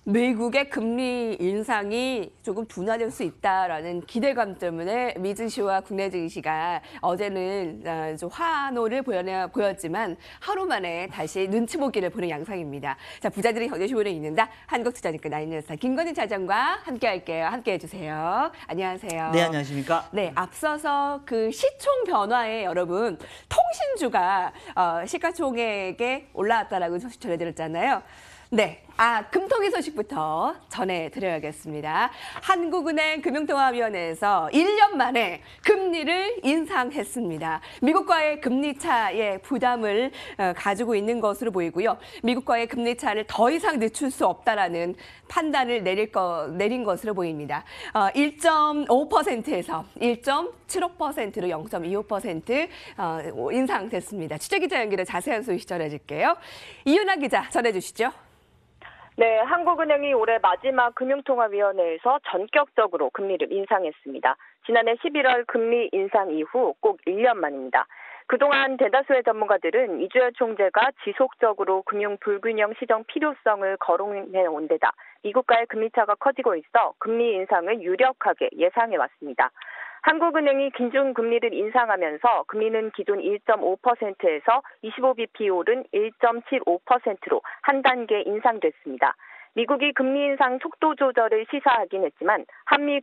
미국의 금리 인상이 조금 둔화될 수 있다라는 기대감 때문에 미 증시와 국내 증시가 어제는 좀 환호를 보였지만 하루 만에 다시 눈치 보기를 보는 양상입니다. 자, 부자들이 경제쇼를 읽는다. 한국투자증권 나인뉴스 김건희 차장과 함께할게요. 함께해 주세요. 안녕하세요. 네, 안녕하십니까? 네, 앞서서 그 시총 변화에 여러분 통신주가 시가총액에 올라왔다라고 소식 전해드렸잖아요. 네, 금통위 소식부터 전해드려야겠습니다. 한국은행 금융통화위원회에서 1년 만에 금리를 인상했습니다. 미국과의 금리 차의 부담을 가지고 있는 것으로 보이고요. 미국과의 금리 차를 더 이상 늦출 수 없다라는 판단을 내린 것으로 보입니다. 1.5%에서 1.75%로 0.25% 인상됐습니다. 취재기자 연결해 자세한 소식 전해줄게요. 이윤아 기자 전해주시죠. 네, 한국은행이 올해 마지막 금융통화위원회에서 전격적으로 금리를 인상했습니다. 지난해 11월 금리 인상 이후 꼭 1년 만입니다. 그동안 대다수의 전문가들은 이주열 총재가 지속적으로 금융 불균형 시정 필요성을 거론해 온 데다 미국과의 금리차가 커지고 있어 금리 인상을 유력하게 예상해 왔습니다. 한국은행이 기준금리를 인상하면서 금리는 기존 1.5%에서 25bp 오른 1.75%로 한 단계 인상됐습니다. 미국이 금리 인상 속도 조절을 시사하긴 했지만 한미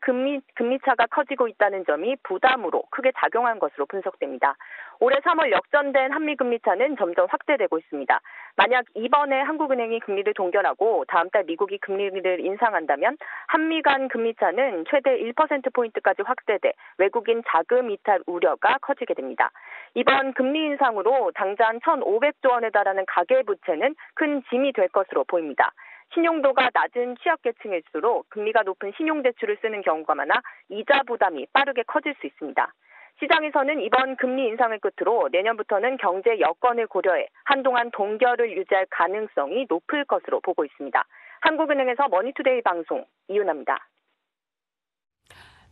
금리차가 커지고 있다는 점이 부담으로 크게 작용한 것으로 분석됩니다. 올해 3월 역전된 한미 금리차는 점점 확대되고 있습니다. 만약 이번에 한국은행이 금리를 동결하고 다음 달 미국이 금리를 인상한다면 한미 간 금리차는 최대 1%포인트까지 확대돼 외국인 자금 이탈 우려가 커지게 됩니다. 이번 금리 인상으로 당장 1,500조 원에 달하는 가계부채는 큰 짐이 될 것으로 보입니다. 신용도가 낮은 취약계층일수록 금리가 높은 신용대출을 쓰는 경우가 많아 이자 부담이 빠르게 커질 수 있습니다. 시장에서는 이번 금리 인상을 끝으로 내년부터는 경제 여건을 고려해 한동안 동결을 유지할 가능성이 높을 것으로 보고 있습니다. 한국은행에서 머니투데이 방송 이윤아입니다.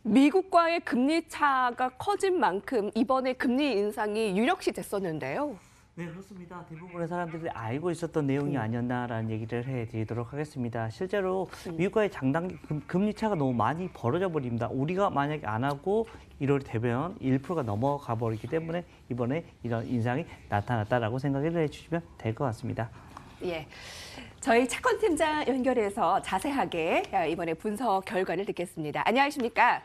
미국과의 금리 차가 커진 만큼 이번에 금리 인상이 유력시 됐었는데요. 네, 그렇습니다. 대부분의 사람들이 알고 있었던 내용이 아니었나라는 얘기를 해드리도록 하겠습니다. 실제로 미국과의 장단기 금리 차가 너무 많이 벌어져 버립니다. 우리가 만약에 안 하고 1월이 되면 1%가 넘어가 버리기 때문에 이번에 이런 인상이 나타났다라고 생각을 해주시면 될 것 같습니다. 예, 저희 차권 팀장 연결해서 자세하게 이번에 분석 결과를 듣겠습니다. 안녕하십니까?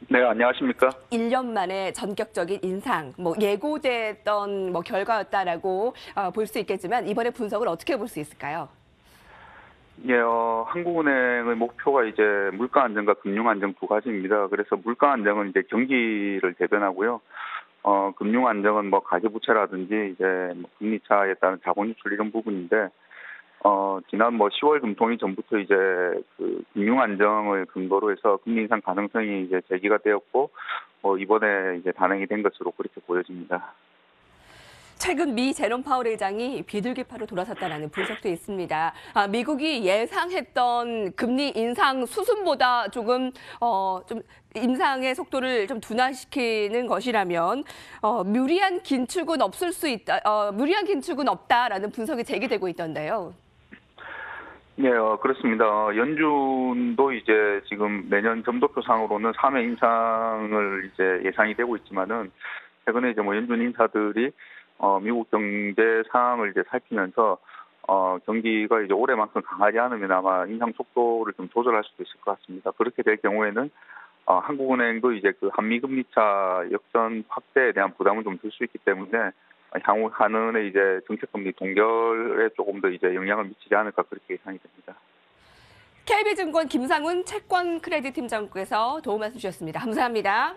네, 안녕하십니까? 1년 만에 전격적인 인상, 예고됐던 결과였다라고 볼 수 있겠지만 이번에 분석을 어떻게 볼 수 있을까요? 예, 한국은행의 목표가 이제 물가 안정과 금융 안정 두 가지입니다. 그래서 물가 안정은 이제 경기를 대변하고요. 금융 안정은 가계부채라든지 이제 금리 차에 따른 자본 유출 이런 부분인데, 지난 10월 금통위 전부터 이제 그 금융 안정을 근거로 해서 금리 인상 가능성이 이제 제기가 되었고, 이번에 이제 단행이 된 것으로 그렇게 보여집니다. 최근 미 제롬 파월 의장이 비둘기파로 돌아섰다는 분석도 있습니다. 미국이 예상했던 금리 인상 수순보다 좀 인상의 속도를 좀 둔화시키는 것이라면 무리한 긴축은 무리한 긴축은 없다라는 분석이 제기되고 있던데요. 네, 그렇습니다. 연준도 이제 지금 내년 점도표상으로는 3회 인상을 이제 예상이 되고 있지만은 최근에 이제 연준 인사들이 미국 경제 상황을 이제 살피면서 경기가 이제 올해만큼 강하지 않으면 아마 인상 속도를 좀 조절할 수도 있을 것 같습니다. 그렇게 될 경우에는 한국은행도 이제 그 한미 금리차 역전 확대에 대한 부담을 좀 줄 수 있기 때문에 향후 한은의 이제 정책금리 동결에 조금 더 이제 영향을 미치지 않을까 그렇게 예상이 됩니다. KB증권 김상훈 채권 크레딧 팀장께서 도움 말씀 주셨습니다. 감사합니다.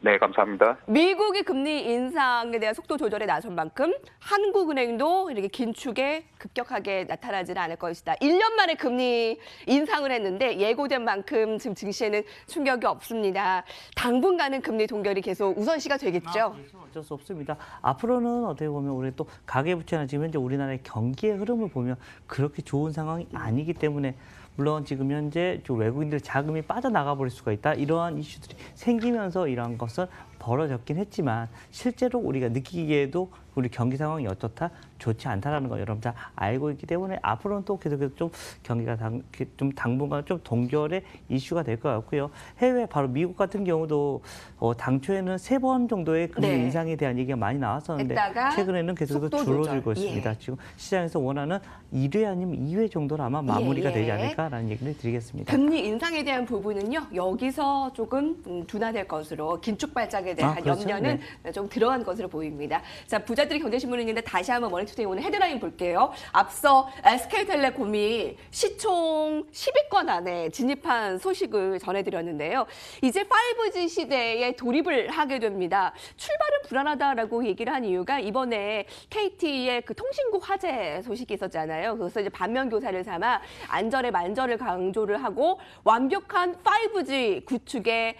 네, 감사합니다. 미국이 금리 인상에 대한 속도 조절에 나선 만큼 한국은행도 이렇게 긴축에 급격하게 나타나지는 않을 것이다. 1년 만에 금리 인상을 했는데 예고된 만큼 지금 증시에는 충격이 없습니다. 당분간은 금리 동결이 계속 우선시가 되겠죠? 그렇죠. 어쩔 수 없습니다. 앞으로는 어떻게 보면 우리 또 가계부채나 지금 현재 우리나라의 경기의 흐름을 보면 그렇게 좋은 상황이 아니기 때문에 물론 지금 현재 외국인들 자금이 빠져나가 버릴 수가 있다. 이러한 이슈들이 생기면서 이러한 것은 벌어졌긴 했지만 실제로 우리가 느끼기에도 우리 경기 상황이 어떻다, 좋지 않다라는 거 여러분 다 알고 있기 때문에 앞으로는 또 계속해서 좀 경기가 좀 당분간 좀 동결의 이슈가 될 것 같고요. 해외 바로 미국 같은 경우도 당초에는 3번 정도의 금리 네. 인상에 대한 얘기가 많이 나왔었는데 했다가 최근에는 계속해서 속도 줄어들고 조절. 있습니다. 예. 지금 시장에서 원하는 1회 아니면 2회 정도로 아마 마무리가 예. 되지 않을까라는 얘기를 드리겠습니다. 금리 인상에 대한 부분은요, 여기서 조금 둔화될 것으로 긴축 발작에 대한 그렇죠. 염려는 좀 들어간 것으로 보입니다. 자, 부자들이 경제신문인데 다시 한번 머니투데이 오늘 헤드라인 볼게요. 앞서 SK텔레콤이 시총 10위권 안에 진입한 소식을 전해드렸는데요. 이제 5G 시대에 돌입을 하게 됩니다. 출발은 불안하다라고 얘기를 한 이유가 이번에 KT의 그 통신국 화재 소식이 있었잖아요. 그래서 이제 반면 교사를 삼아 안전에 만전을 강조를 하고 완벽한 5G 구축에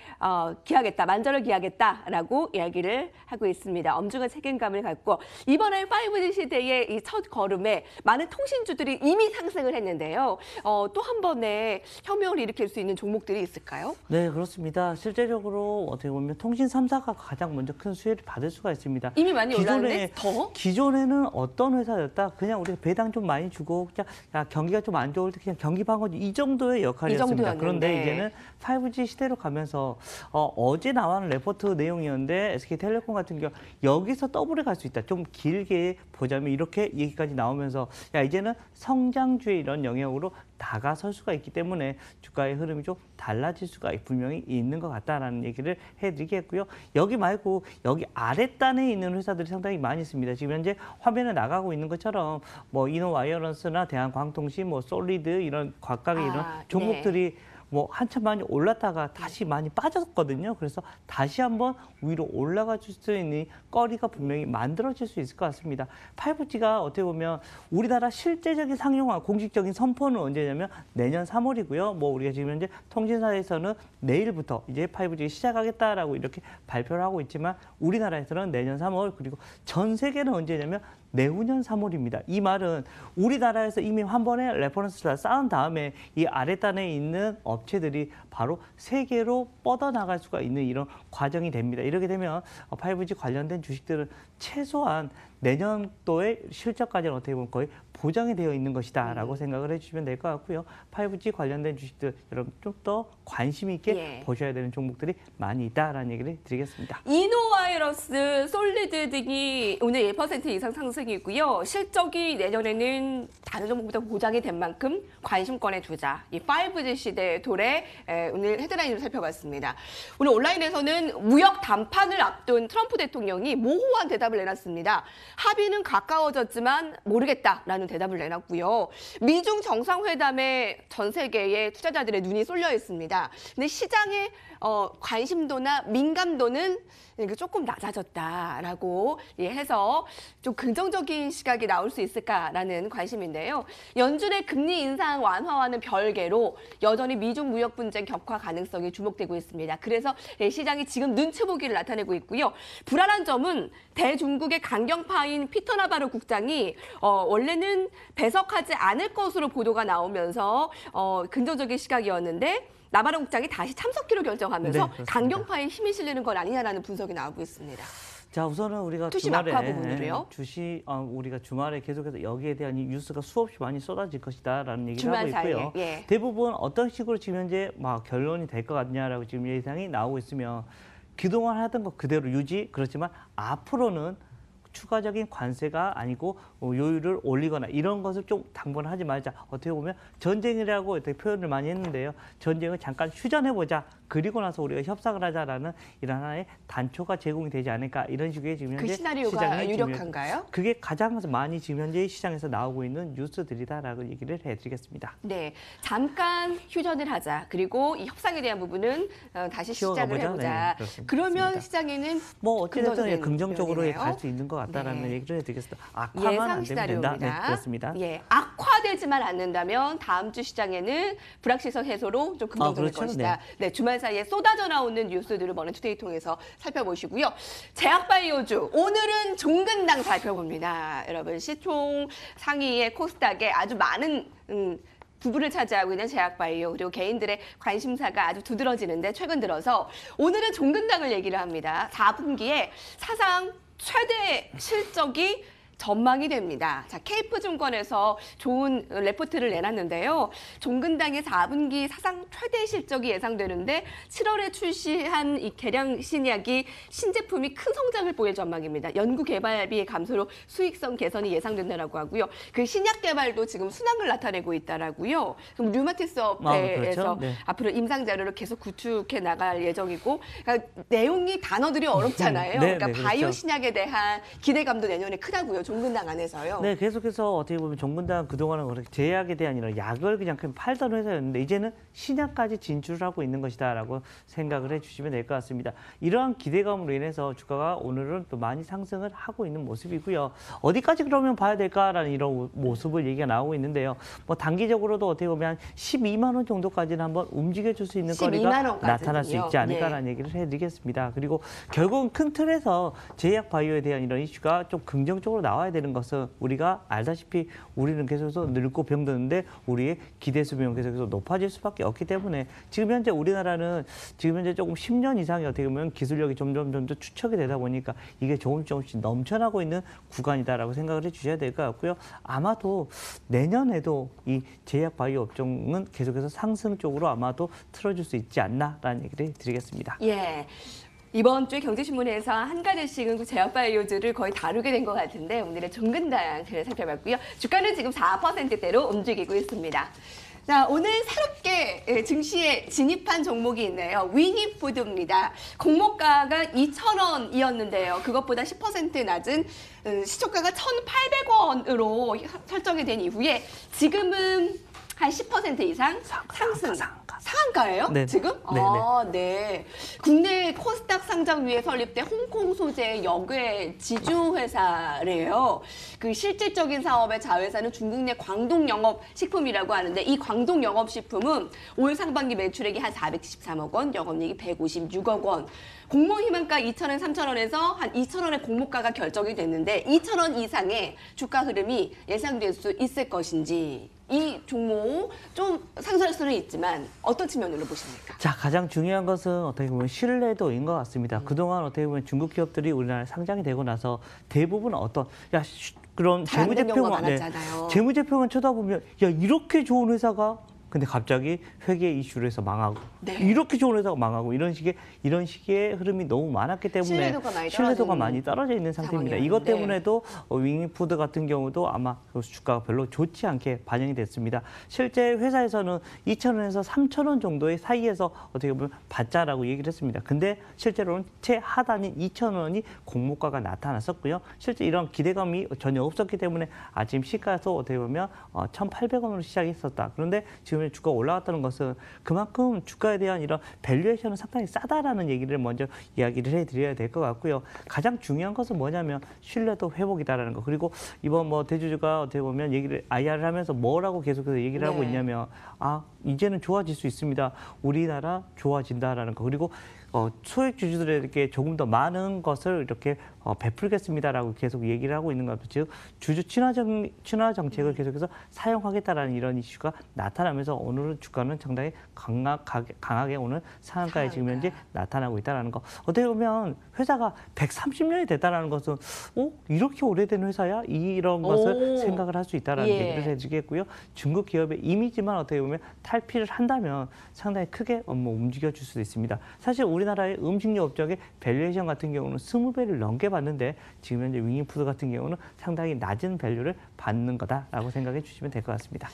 만전을 기하겠다라고 이야기를 하고 있습니다. 엄중한 책임감을 갖고 이번에 5G 시대의 이 첫 걸음에 많은 통신주들이 이미 상승을 했는데요. 또 한 번의 혁명을 일으킬 수 있는 종목들이 있을까요? 네, 그렇습니다. 실제적으로 어떻게 보면 통신 3사가 가장 먼저 큰 수혜를 받을 수가 있습니다. 이미 많이 올랐는데 더? 기존에는 어떤 회사였다? 그냥 우리가 배당 좀 많이 주고 그냥 경기가 좀 안 좋을 때 그냥 경기 방어주 이 정도의 역할이었습니다. 그런데 이제는 5G 시대로 가면서 어제 나온 레포트 내용이었는데 SK텔레콤 같은 경우 여기서 더블에 갈 수 있다. 좀 길게 보자면 이렇게 얘기까지 나오면서 이제는 성장주의 이런 영역으로 다가설 수가 있기 때문에 주가의 흐름이 좀 달라질 수가 분명히 있는 것 같다라는 얘기를 해드리겠고요. 여기 말고 여기 아랫단에 있는 회사들이 상당히 많이 있습니다. 지금 현재 화면에 나가고 있는 것처럼 뭐 이노와이어런스나 대한광통신, 뭐 솔리드 이런 각각의 이런 종목들이 뭐 한참 많이 올랐다가 다시 많이 빠졌거든요. 그래서 다시 한번 위로 올라가 줄 수 있는 거리가 분명히 만들어질 수 있을 것 같습니다. 5G가 어떻게 보면 우리나라 실제적인 상용화 공식적인 선포는 언제냐면 내년 3월이고요. 뭐 우리가 지금 현재 통신사에서는 내일부터 이제 5G 시작하겠다라고 이렇게 발표를 하고 있지만 우리나라에서는 내년 3월 그리고 전 세계는 언제냐면 내후년 3월입니다. 이 말은 우리나라에서 이미 한 번에 레퍼런스를 쌓은 다음에 이 아랫단에 있는 업체들이 바로 세계로 뻗어나갈 수가 있는 이런 과정이 됩니다. 이렇게 되면 5G 관련된 주식들은 최소한 내년도의 실적까지는 어떻게 보면 거의 보장이 되어 있는 것이다라고 생각을 해주시면 될 것 같고요. 5G 관련된 주식들 여러분 좀 더 관심 있게 보셔야 되는 종목들이 많이 있다라는 얘기를 드리겠습니다. 이노와이러스, 솔리드 등이 오늘 1% 이상 상승이고요. 실적이 내년에는 다른 종목보다 보장이 된 만큼 관심권에 두자. 이 5G 시대의 돌에 오늘 헤드라인으로 살펴봤습니다. 오늘 온라인에서는 무역 담판을 앞둔 트럼프 대통령이 모호한 대답을 내놨습니다. 합의는 가까워졌지만 모르겠다라는 대답을 내놨고요. 미중 정상회담에 전 세계의 투자자들의 눈이 쏠려 있습니다. 근데 시장의 관심도나 민감도는 조금 낮아졌다라고 해서 좀 긍정적인 시각이 나올 수 있을까라는 관심인데요. 연준의 금리 인상 완화와는 별개로 여전히 미중 무역 분쟁 격화 가능성이 주목되고 있습니다. 그래서 시장이 지금 눈치 보기를 나타내고 있고요. 불안한 점은 대중국의 강경파인 피터 나바로 국장이 원래는 배석하지 않을 것으로 보도가 나오면서 긍정적인 시각이었는데 나바로 국장이 다시 참석기로 결정하면서 강경파에 힘이 실리는 건 아니냐라는 분석이 나오고 있습니다. 자, 우선은 우리가 투심 악화 부분으로요. 우리가 주말에 계속해서 여기에 대한 뉴스가 수없이 많이 쏟아질 것이다라는 얘기를 하고 있고요. 대부분 어떤 식으로 지금 현재 막 결론이 될 것 같냐라고 지금 예상이 나오고 있으면 그동안 하던 거 그대로 유지, 그렇지만 앞으로는 추가적인 관세가 아니고 요율을 올리거나 이런 것을 좀 당분간 하지 말자. 어떻게 보면 전쟁이라고 이렇게 표현을 많이 했는데요. 전쟁을 잠깐 휴전해보자. 그리고 나서 우리가 협상을 하자라는 이런 하나의 단초가 제공이 되지 않을까. 이런 식의 지금 현재 그 시나리오가 유력한가요? 그게 가장 많이 지금 현재 시장에서 나오고 있는 뉴스들이다라고 얘기를 해드리겠습니다. 네, 잠깐 휴전을 하자. 그리고 이 협상에 대한 부분은 다시 시작을 해보자. 그러면 시장에는 뭐 어찌됐든 긍정적으로 갈 수 있는 것 같다라는 얘기를 해드리겠습니다. 악화만 안 되면 된다. 네, 그렇습니다. 악화되지만 않는다면 다음 주 시장에는 불확실성 해소로 좀 긍정적일 것이다. 네, 주말 사이에 쏟아져 나오는 뉴스들을 머니투데이 통해서 살펴보시고요. 제약바이오주 오늘은 종근당 살펴봅니다. 여러분 시총 상위의 코스닥에 아주 많은 부분을 차지하고 있는 제약바이오 그리고 개인들의 관심사가 아주 두드러지는데 최근 들어서 오늘은 종근당을 얘기를 합니다. 4분기에 사상 최대 실적이 전망이 됩니다. 자, 케이프증권에서 좋은 레포트를 내놨는데요. 종근당의 4분기 사상 최대 실적이 예상되는데 7월에 출시한 이 개량 신약이 신제품이 큰 성장을 보일 전망입니다. 연구개발비 감소로 수익성 개선이 예상된다라고 하고요. 그 신약 개발도 지금 순항을 나타내고 있다라고요. 그럼 류마티스 업체에서 그렇죠. 네. 앞으로 임상 자료를 계속 구축해 나갈 예정이고, 그러니까 내용이 단어들이 어렵잖아요. 네, 그러니까 네, 바이오 그렇죠. 신약에 대한 기대감도 내년에 크다고요. 종근당 안에서요. 네, 계속해서 어떻게 보면 종근당 그동안은 그렇게 제약에 대한 이런 약을 그냥 팔던 회사였는데 이제는 신약까지 진출하고 있는 것이다라고 생각을 해주시면 될 것 같습니다. 이러한 기대감으로 인해서 주가가 오늘은 또 많이 상승을 하고 있는 모습이고요. 어디까지 그러면 봐야 될까라는 이런 모습을 얘기가 나오고 있는데요. 뭐 단기적으로도 어떻게 보면 12만 원 정도까지는 한번 움직여줄 수 있는 12만 거리가 원까지는요. 나타날 수 있지 않을까라는 얘기를 해드리겠습니다. 그리고 결국은 큰 틀에서 제약 바이오에 대한 이런 이슈가 좀 긍정적으로 나와야 되는 것은 우리가 알다시피 우리는 계속해서 늙고 병드는데 우리의 기대 수명은 계속해서 높아질 수밖에 없기 때문에 지금 현재 우리나라는 지금 현재 조금 10년 이상이 어떻게 보면 기술력이 점점 축적이 되다 보니까 이게 조금씩 넘쳐나고 있는 구간이다라고 생각을 해주셔야 될 것 같고요. 아마도 내년에도 이 제약 바이오 업종은 계속해서 상승 쪽으로 아마도 틀어줄 수 있지 않나라는 얘기를 드리겠습니다. 예. 이번 주에 경제신문에서 한 가지씩은 그 제약바이오주를 거의 다루게 된 것 같은데 오늘의 종근당을 살펴봤고요. 주가는 지금 4%대로 움직이고 있습니다. 자, 오늘 새롭게 증시에 진입한 종목이 있네요. 위니푸드입니다. 공모가가 2,000원이었는데요. 그것보다 10% 낮은 시초가가 1,800원으로 설정이 된 이후에 지금은 한 10% 이상 상승. 상한가예요? 네네. 지금? 네네. 아, 네. 국내 코스닥 상장 위에 설립된 홍콩 소재 역외 지주 회사래요. 그 실질적인 사업의 자회사는 중국 내 광동 영업 식품이라고 하는데 이 광동 영업 식품은 올 상반기 매출액이 한 413억 원, 영업이익이 156억 원. 공모 희망가 2,000원, 3,000원에서 한 2,000원의 공모가가 결정이 됐는데 2,000원 이상의 주가 흐름이 예상될 수 있을 것인지 이 종목 좀 상승할 수는 있지만 어떤 측면으로 보십니까? 자, 가장 중요한 것은 어떻게 보면 신뢰도인 것 같습니다. 그동안 어떻게 보면 중국 기업들이 우리나라에 상장이 되고 나서 대부분 그런 잘안 된 경우가 재무제표만 많았잖아요. 재무제표만 쳐다보면 야, 이렇게 좋은 회사가 근데 갑자기 회계 이슈로 해서 망하고 네. 이렇게 좋은 회사가 망하고 이런 식의 흐름이 너무 많았기 때문에 신뢰도가 많이 떨어져 있는 상태입니다. 이것 상황이었는데. 때문에도 윙푸드 같은 경우도 아마 주가가 별로 좋지 않게 반영이 됐습니다. 실제 회사에서는 2,000원에서 3,000원 정도의 사이에서 어떻게 보면 받자라고 얘기를 했습니다. 근데 실제로는 최하단인 2,000원이 공모가가 나타났었고요. 실제 이런 기대감이 전혀 없었기 때문에 아침 시가도 어떻게 보면 1,800원으로 시작했었다. 그런데 지금 주가가 올라갔다는 것은 그만큼 주가에 대한 이런 밸류에이션은 상당히 싸다라는 얘기를 먼저 이야기를 해드려야 될 것 같고요. 가장 중요한 것은 뭐냐면 신뢰도 회복이다라는 거. 그리고 이번 대주주가 어떻게 보면 IR을 하면서 뭐라고 계속해서 얘기를 하고 있냐면 이제는 좋아질 수 있습니다. 우리나라 좋아진다라는 거. 그리고 소액 주주들에게 조금 더 많은 것을 이렇게 베풀겠습니다라고 계속 얘기를 하고 있는 것 같아요. 즉 주주 친화 정책을 계속해서 사용하겠다라는 이런 이슈가 나타나면서 오늘은 주가는 상당히 강하게 오늘 상한가에 지금 현재 나타나고 있다는 거. 어떻게 보면 회사가 130년이 됐다는 것은 이렇게 오래된 회사야? 이런 것을 생각을 할 수 있다는 얘기를 해주겠고요. 중국 기업의 이미지만 어떻게 보면 탈피를 한다면 상당히 크게 움직여 줄 수도 있습니다. 사실 우리나라의 음식료 업종의 밸류에이션 같은 경우는 20배를 넘게 받는데 지금 현재 윙푸드 같은 경우는 상당히 낮은 밸류를 받는 거다라고 생각해 주시면 될 것 같습니다.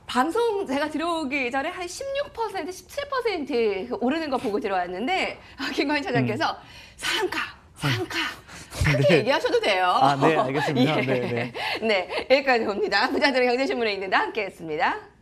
방송 제가 들어오기 전에 한 16%, 17% 오르는 거 보고 들어왔는데 김광인 차장께서 상한가 크게 네. 얘기하셔도 돼요. 네, 알겠습니다. 예. 네. 네, 여기까지 봅니다. 부자들의 경제신문에 있는데 함께했습니다.